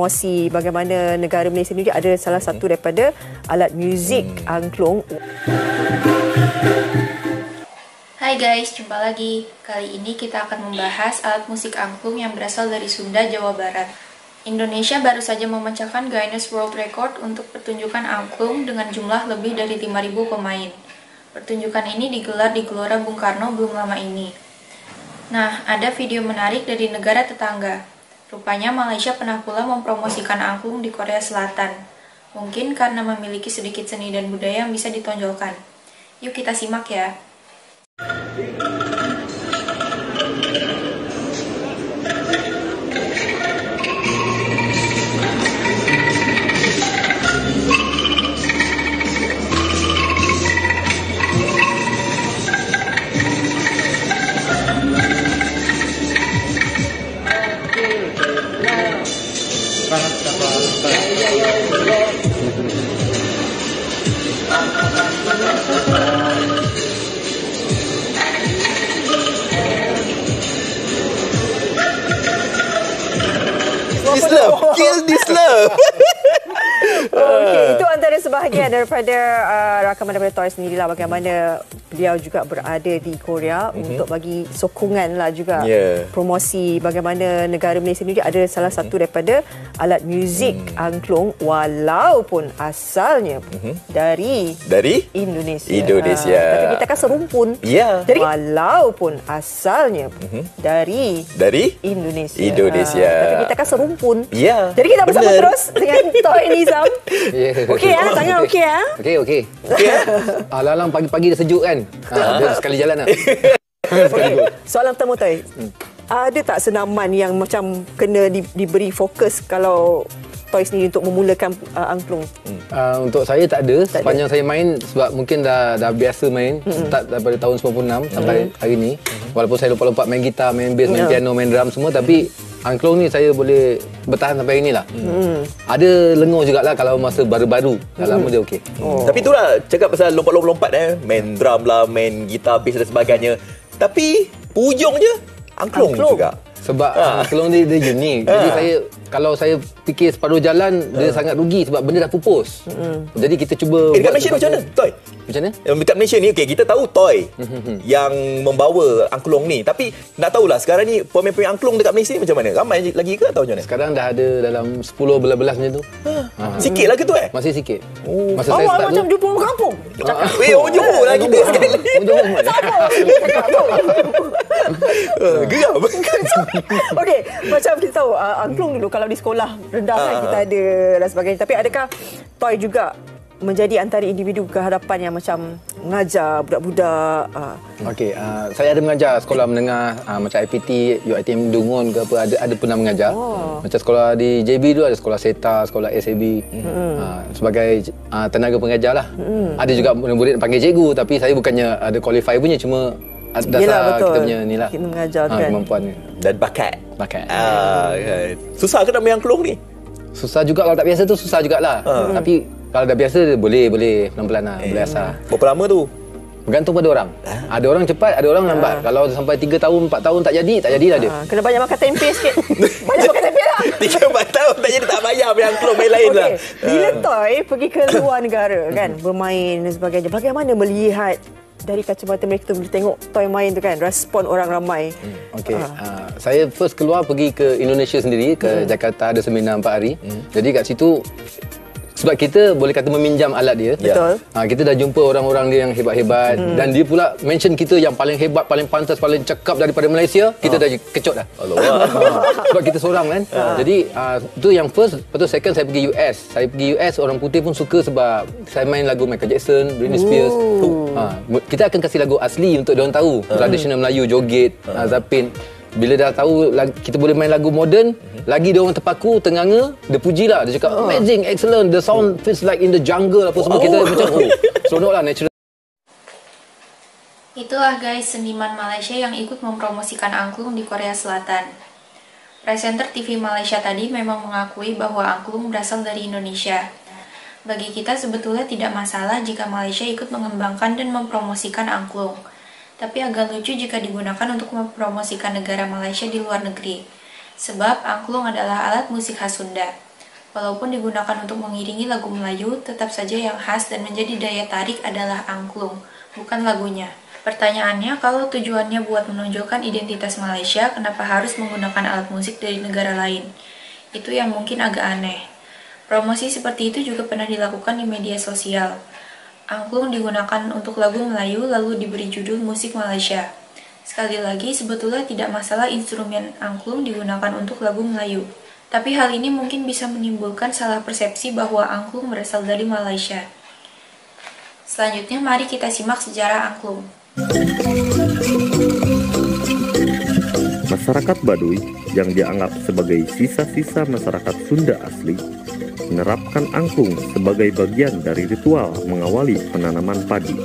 mempromosi bagaimana negara Malaysia sendiri ada salah satu daripada alat muzik angklung. Hai guys, jumpa lagi. Kali ini kita akan membahas alat musik angklung yang berasal dari Sunda, Jawa Barat. Indonesia baru saja memecahkan Guinness World Record untuk pertunjukan angklung dengan jumlah lebih dari 5.000 pemain. Pertunjukan ini digelar di Gelora Bung Karno belum lama ini. Nah, ada video menarik dari negara tetangga. Rupanya Malaysia pernah pula mempromosikan angklung di Korea Selatan. Mungkin karena memiliki sedikit seni dan budaya yang bisa ditonjolkan. Yuk kita simak ya. This love, kill this love. Okey, itu antara sebahagian daripada rakaman daripada Toy sendirilah, bagaimana beliau juga berada di Korea untuk bagi sokongan lah juga promosi bagaimana negara Malaysia sendiri ada salah satu daripada alat muzik angklung walaupun asalnya dari Indonesia. Tapi kita kan serumpun. Jadi walaupun asalnya dari Indonesia. Tapi kita kan serumpun. Jadi kita bersama terus dengan Toy Nizam. Okey ya, tangan okey ya. Okey. Alang-alang pagi-pagi dah sejuk kan. Dia sekali jalan lah. Soalan pertama Toy. Ada tak senaman yang macam kena diberi fokus kalau Toy sendiri untuk memulakan angklung? Untuk saya tak ada. Sepanjang saya main, sebab mungkin dah biasa main start daripada tahun 96 sampai hari ni. Walaupun saya lompat-lompat main gitar, main bass, main piano, main drum semua, tapi angklung ni saya boleh bertahan sampai hari ni lah. Ada lengur jugalah kalau masa baru-baru. Dah lama dia okey. Tapi itulah cakap pasal lompat-lompat main drum lah, main gitar, bass dan sebagainya. Tapi ujung je angklung juga. Sebab angklung dia unik. Jadi kalau saya fikir separuh jalan, dia sangat rugi sebab benda dah pupus. Jadi kita cuba dekat Malaysia macam mana, Toy? Macam mana? Dekat Malaysia ni, kita tahu Toy yang membawa angklung ni. Tapi nak tahulah sekarang ni pemain-pemain angklung dekat Malaysia ni macam mana? Ramai lagi ke atau macam mana? Sekarang dah ada dalam 10 belas macam tu. Sikit lah ke tu Masih sikit. Masa Awak saya start macam tu, jumpa orang kampung. Johor lah kita sekali. Johor semua. Geram. Okey, macam kita tahu angklung dulu kalau di sekolah rendah kan kita ada dan sebagainya. Tapi adakah Toy juga menjadi antara individu kehadapan yang macam mengajar budak-budak? Okey, saya ada mengajar sekolah menengah macam IPT, UiTM Dungun ke apa, ada pernah mengajar. Macam sekolah di JB tu ada sekolah SETA, sekolah SAB. Sebagai tenaga pengajar lah. Ada juga murid-murid panggil cikgu, tapi saya bukannya ada qualify punya, cuma dasar kita punya ni lah. Kita mengajar kan. Kemampuan Dan bakat. Bakat. Susah ke nak main angklung ni? Susah juga kalau tak biasa tu, susah jugalah. Tapi kalau dah biasa boleh pelan-pelan lah, boleh asal. Berapa lama tu? Bergantung pada orang. Ada orang cepat, ada orang lambat. Kalau sampai 3 tahun, 4 tahun tak jadilah dia. Kena banyak makan tempe sikit. Banyak makan tempe lah. 3-4 tahun tak jadi, tak payah main angklung, main lain lah. Bila Toy pergi ke luar negara kan, bermain dan sebagainya, bagaimana melihat dari kacamata mereka tu, bila tengok Toy main tu kan, respon orang ramai? Okey, saya first keluar pergi ke Indonesia sendiri, ke Jakarta, ada seminar 4 hari. Jadi kat situ, sebab kita boleh kata meminjam alat dia. Betul. Kita dah jumpa orang-orang dia yang hebat-hebat. Dan dia pula mention kita yang paling hebat, paling pantas, paling cakap daripada Malaysia. Kita dah kecut dah. Sebab kita seorang kan. Jadi itu yang first. Lepas tu second, saya pergi US. Saya pergi US, orang putih pun suka sebab saya main lagu Michael Jackson, Britney Spears. Kita akan kasih lagu asli untuk diorang tahu. Tradisional Melayu, joget, zapin. Bila dah tahu kita boleh main lagu moden, lagi dia orang terpaku, tenganga, dia pujilah. Dia cakap, amazing, excellent, the sound feels like in the jungle, apa semua. Kita macam, seronoklah, natural. Itulah guys, seniman Malaysia yang ikut mempromosikan angklung di Korea Selatan. Presenter TV Malaysia tadi memang mengakui bahwa angklung berasal dari Indonesia. Bagi kita sebetulnya tidak masalah jika Malaysia ikut mengembangkan dan mempromosikan angklung. Tapi agak lucu jika digunakan untuk mempromosikan negara Malaysia di luar negeri. Sebab angklung adalah alat musik khas Sunda. Walaupun digunakan untuk mengiringi lagu Melayu, tetap saja yang khas dan menjadi daya tarik adalah angklung, bukan lagunya. Pertanyaannya, kalau tujuannya buat menonjolkan identitas Malaysia, kenapa harus menggunakan alat musik dari negara lain? Itu yang mungkin agak aneh. Promosi seperti itu juga pernah dilakukan di media sosial. Angklung digunakan untuk lagu Melayu lalu diberi judul musik Malaysia. Sekali lagi, sebetulnya tidak masalah instrumen angklung digunakan untuk lagu Melayu. Tapi hal ini mungkin bisa menimbulkan salah persepsi bahwa angklung berasal dari Malaysia. Selanjutnya, mari kita simak sejarah angklung. Masyarakat Baduy yang dianggap sebagai sisa-sisa masyarakat Sunda asli menerapkan angklung sebagai bagian dari ritual mengawali penanaman padi.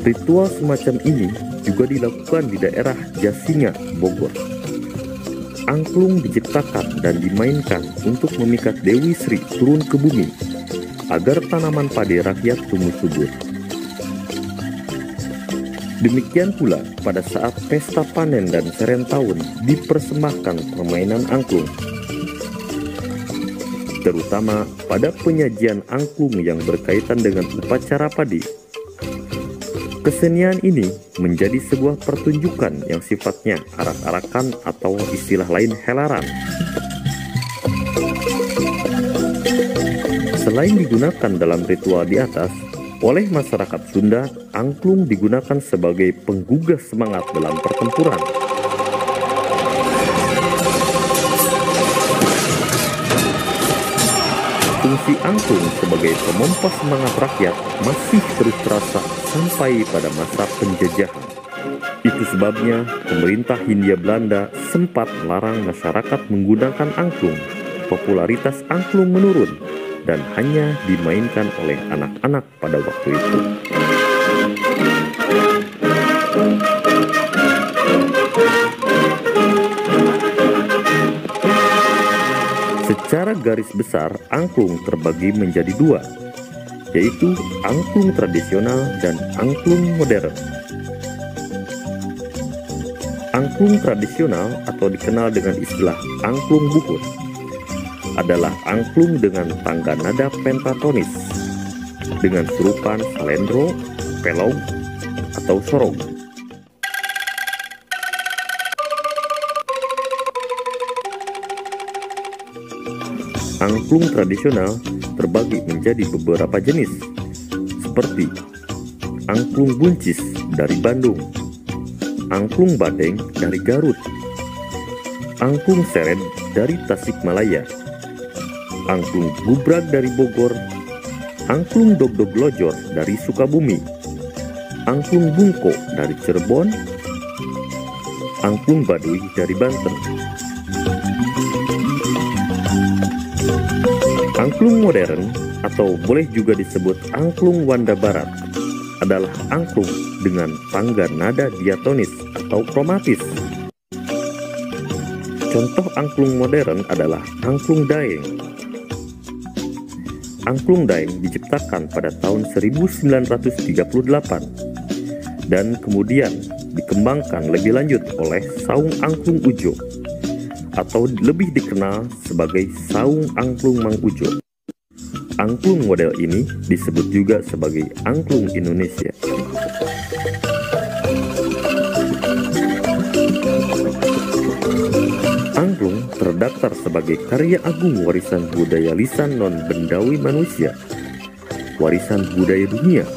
Ritual semacam ini juga dilakukan di daerah Jasinga, Bogor. Angklung diciptakan dan dimainkan untuk memikat Dewi Sri turun ke bumi agar tanaman padi rakyat tumbuh subur. Demikian pula pada saat pesta panen dan seren tahun dipersembahkan permainan angklung. Terutama pada penyajian angklung yang berkaitan dengan upacara padi. Kesenian ini menjadi sebuah pertunjukan yang sifatnya arak-arakan atau istilah lain helaran. Selain digunakan dalam ritual di atas, oleh masyarakat Sunda, angklung digunakan sebagai penggugah semangat dalam pertempuran. Fungsi angklung sebagai pemompa semangat rakyat masih terus terasa sampai pada masa penjajahan. Itu sebabnya pemerintah Hindia Belanda sempat melarang masyarakat menggunakan angklung. Popularitas angklung menurun dan hanya dimainkan oleh anak-anak pada waktu itu. Secara garis besar, angklung terbagi menjadi dua, yaitu angklung tradisional dan angklung modern. Angklung tradisional atau dikenal dengan istilah angklung buhur adalah angklung dengan tangga nada pentatonis dengan serupan salendro, pelog, atau sorong. Angklung tradisional terbagi menjadi beberapa jenis, seperti angklung buncis dari Bandung, angklung badeng dari Garut, angklung seret dari Tasikmalaya, angklung gubrag dari Bogor, angklung dogdog lojor dari Sukabumi, angklung bungko dari Cirebon, angklung Baduy dari Banten. Angklung modern atau boleh juga disebut angklung Wanda Barat adalah angklung dengan tangga nada diatonis atau kromatis. Contoh angklung modern adalah angklung Daeng. Angklung Daeng diciptakan pada tahun 1938 dan kemudian dikembangkan lebih lanjut oleh Saung Angklung Ujo atau lebih dikenal sebagai Saung Angklung Mang Ujo. Angklung model ini disebut juga sebagai angklung Indonesia. Angklung terdaftar sebagai karya agung warisan budaya lisan non-bendawi manusia, warisan budaya dunia,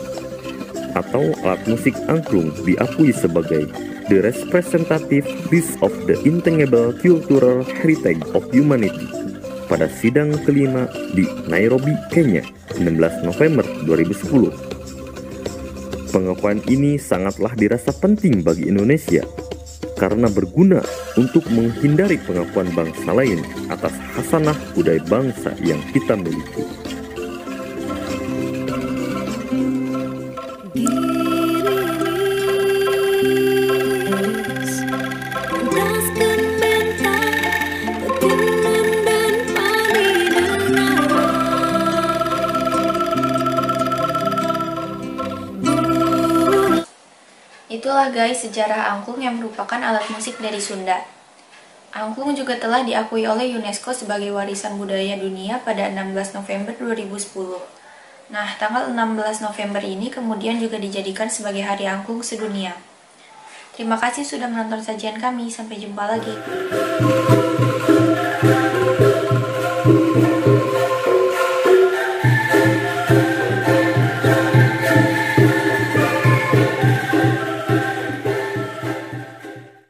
atau alat musik angklung diakui sebagai the representative piece of the intangible cultural heritage of humanity pada sidang kelima di Nairobi, Kenya, 16 November 2010. Pengakuan ini sangatlah dirasa penting bagi Indonesia karena berguna untuk menghindari pengakuan bangsa lain atas khasanah budaya bangsa yang kita miliki. Itulah guys sejarah angklung yang merupakan alat musik dari Sunda. Angklung juga telah diakui oleh UNESCO sebagai warisan budaya dunia pada 16 November 2010. Nah, tanggal 16 November ini kemudian juga dijadikan sebagai Hari Angklung Sedunia. Terima kasih sudah menonton sajian kami, sampai jumpa lagi.